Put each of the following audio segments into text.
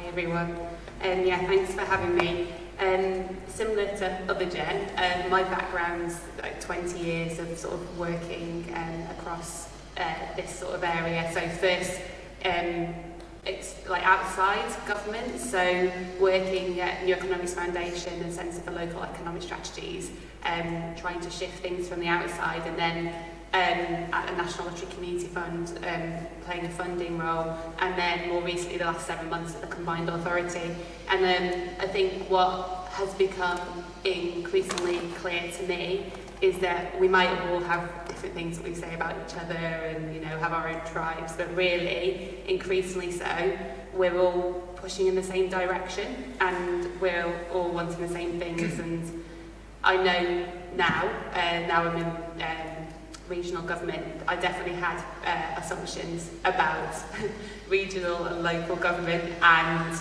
Hi everyone. Thanks for having me. Similar to other Jen, my background's like 20 years of sort of working across this sort of area. So first, it's like outside government, so working at New Economics Foundation and Centre for Local Economic Strategies, trying to shift things from the outside, and then at the National Lottery Community Fund, playing a funding role, and then more recently the last 7 months at the Combined Authority. And I think what has become increasingly clear to me is that we might all have different things that we say about each other and, you know, have our own tribes, but really, increasingly so, we're all pushing in the same direction and we're all wanting the same things. And I know now I'm in regional government, I definitely had assumptions about regional and local government, and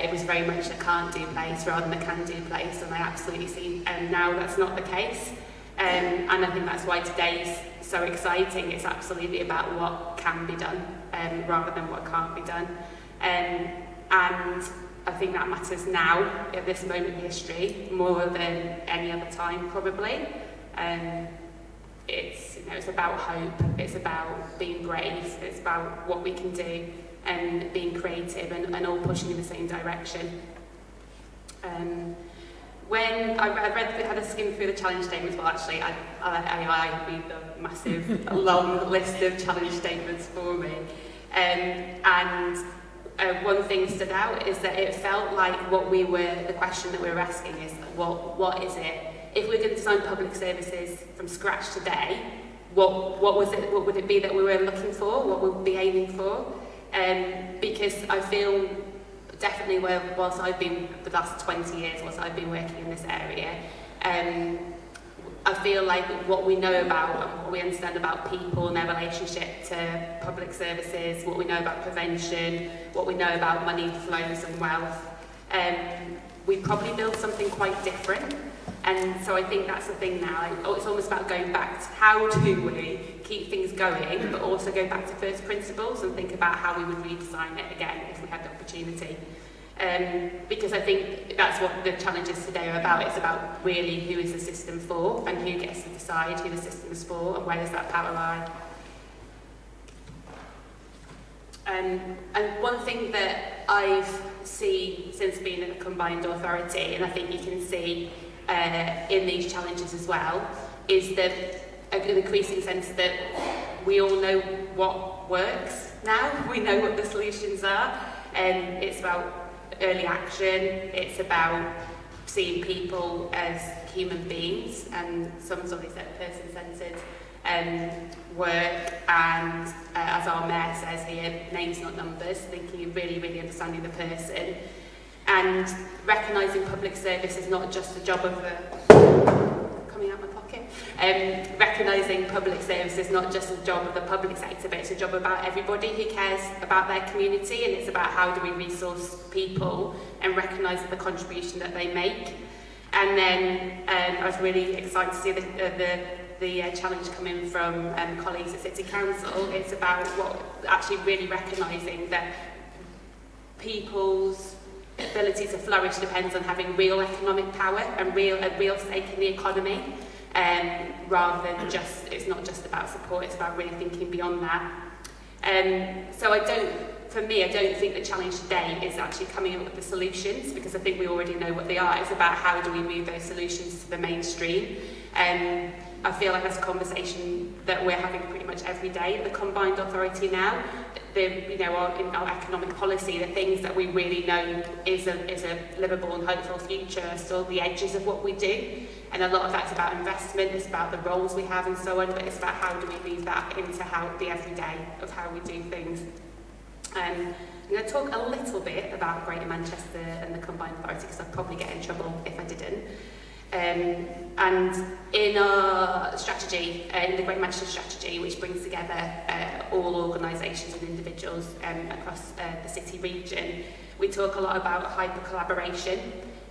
it was very much a can't-do place rather than a can-do place, and I absolutely see now that's not the case. And I think that's why today's so exciting. It's absolutely about what can be done rather than what can't be done. And I think that matters now, at this moment in history, more than any other time probably. It's about hope, it's about being brave, it's about what we can do and being creative and all pushing in the same direction. When I had a skim through the challenge statements, well actually I let AI read the massive long list of challenge statements for me. One thing stood out is that it felt like the question that we were asking is, what is it? If we're going to design public services from scratch today, what would it be that we were looking for? What would we be aiming for? Because I feel definitely whilst I've been, the last 20 years, whilst I've been working in this area, I feel like what we know about and what we understand about people and their relationship to public services, what we know about prevention, what we know about money flows and wealth, we probably build something quite different. And so I think that's the thing now. It's almost about going back to how do we keep things going, but also go back to first principles and think about how we would redesign it again if we had the opportunity. Because I think that's what the challenges today are about. It's about really who is the system for and who gets to decide who the system is for and where does that power lie. And one thing that I've seen since being at the Combined Authority, and I think you can see in these challenges as well, is that an increasing sense that we all know what works now. We know what the solutions are, and it's about early action. It's about seeing people as human beings and some sort of person-centred work, and as our mayor says here, names not numbers, thinking really, really understanding the person. And recognising public service is not just the job of coming out my pocket. Recognising public service is not just the job of the public sector, but it's a job about everybody who cares about their community, and it's about how do we resource people and recognise the contribution that they make. And then I was really excited to see the challenge coming from colleagues at City Council. It's about actually really recognising that people's ability to flourish depends on having real economic power and a real stake in the economy, rather than it's not just about support, it's about really thinking beyond that. So I don't think the challenge today is actually coming up with the solutions, because I think we already know what they are. It's about how do we move those solutions to the mainstream. I feel like that's a conversation that we're having pretty much every day at the Combined Authority now. In our economic policy, the things that we really know is a livable and hopeful future are still the edges of what we do. And a lot of that's about investment, it's about the roles we have and so on, but it's about how do we move that into the everyday of how we do things. I'm going to talk a little bit about Greater Manchester and the Combined Authority, because I'd probably get in trouble if I didn't. And in our strategy, in the Greater Manchester strategy, which brings together all organisations and individuals across the city region, we talk a lot about hyper collaboration,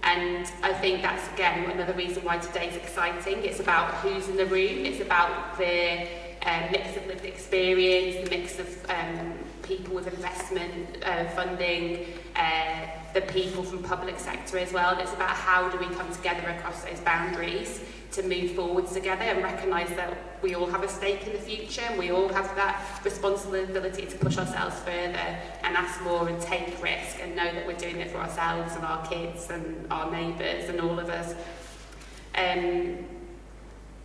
and I think that's again another reason why today's exciting. It's about who's in the room, it's about the mix of lived experience, the mix of people with investment funding, the people from public sector as well. And it's about how do we come together across those boundaries to move forwards together and recognise that we all have a stake in the future, and we all have that responsibility to push ourselves further and ask more and take risk and know that we're doing it for ourselves and our kids and our neighbours and all of us.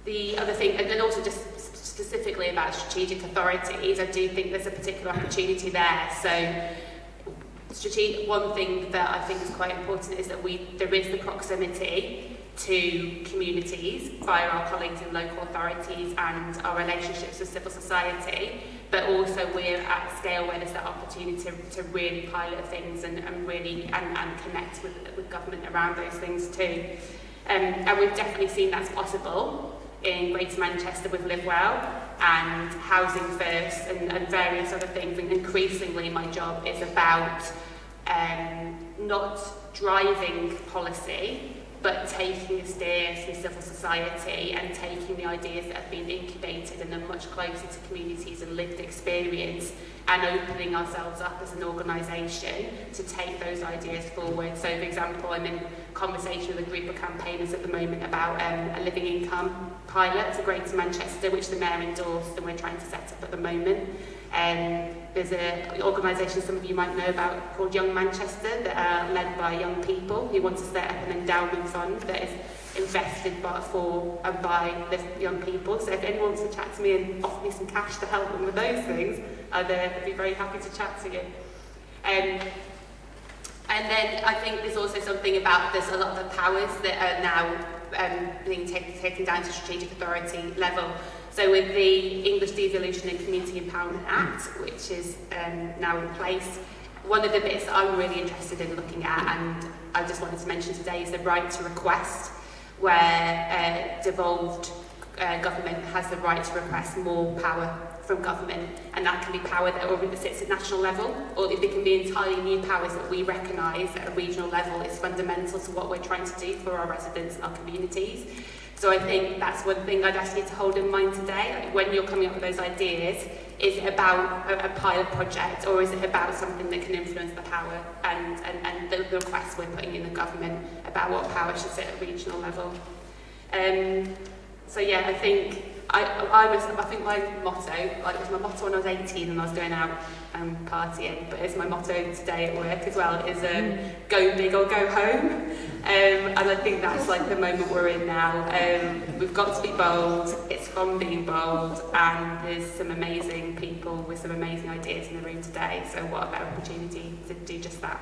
The other thing, and then also just specifically about strategic authorities, I do think there's a particular opportunity there. So one thing that I think is quite important is that there is the proximity to communities via our colleagues in local authorities and our relationships with civil society, but also we're at a scale where there's that opportunity to really pilot things and really connect with government around those things too. And we've definitely seen that's possible in Greater Manchester with Live Well and Housing First and various other things. And increasingly my job is about not driving policy, but taking a steer from civil society and taking the ideas that have been incubated and are much closer to communities and lived experience, and opening ourselves up as an organisation to take those ideas forward. So, for example, I'm in conversation with a group of campaigners at the moment about a living income pilot for Greater Manchester, which the Mayor endorsed and we're trying to set up at the moment. There's an organisation some of you might know about called Young Manchester that are led by young people who want to set up an endowment fund that is invested for and by the young people. So if anyone wants to chat to me and offer me some cash to help them with those things, I'd be very happy to chat to you. And then I think there's also something about there's a lot of the powers that are now being taken down to strategic authority level. So with the English Devolution and Community Empowerment Act, which is now in place, one of the bits that I'm really interested in looking at, and I just wanted to mention today, is the right to request, where devolved government has the right to request more power from government, and that can be power that already sits at national level, or it can be entirely new powers that we recognise at a regional level is fundamental to what we're trying to do for our residents and our communities. So I think that's one thing I'd ask you to hold in mind today. Like when you're coming up with those ideas, is it about a pilot project, or is it about something that can influence the power and the requests we're putting in the government about what power should sit at a regional level? So yeah, I think my motto, like it was my motto when I was 18 and I was going out and partying, but it's my motto today at work as well, is go big or go home. And I think that's like the moment we're in now. We've got to be bold, it's from being bold, and there's some amazing people with some amazing ideas in the room today, so what a better opportunity to do just that.